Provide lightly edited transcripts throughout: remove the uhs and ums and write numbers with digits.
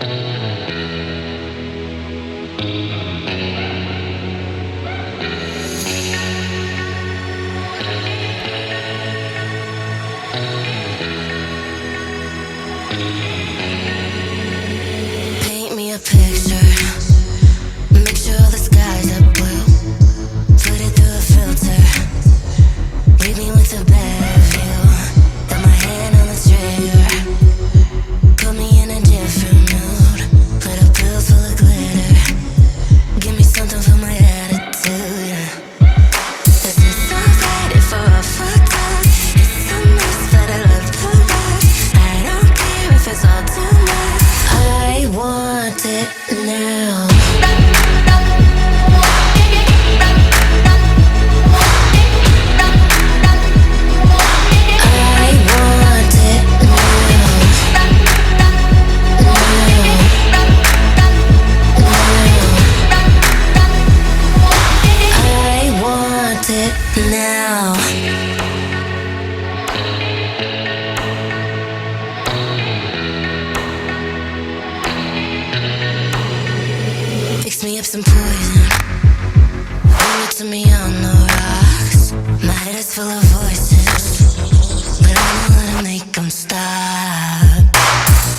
Paint me a picture, make sure the skies are blue. Put it through a filter, leave me with a better view. Got my hand on the trigger, put me in a different mood. Little pills full of glitter, give me something for my attitude. This is so ready for a photo. It's a mess, but I love the rush. I don't care if it's all too much. I want it now. Now. Fix me up some poison, bring it to me on the rocks. My head is full of voices, but I'm not gonna make them stop.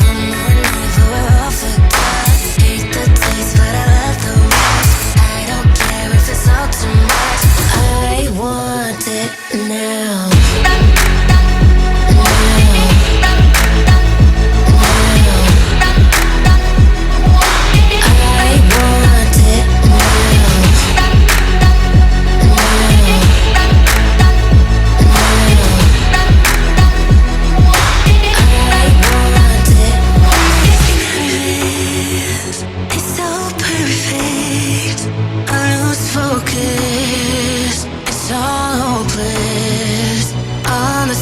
One more night but we're all fucked up. Hate the taste but I love the rush. I don't care if it's all too much. I want it now.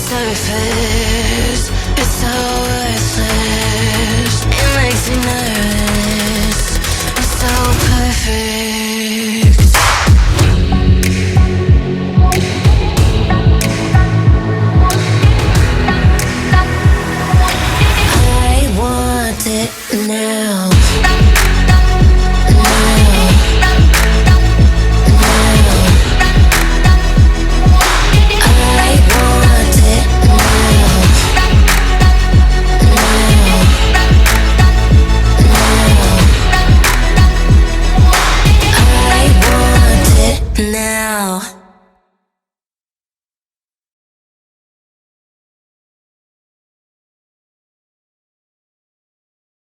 Surface, it's so worthless. It makes me nervous. It's so perfect.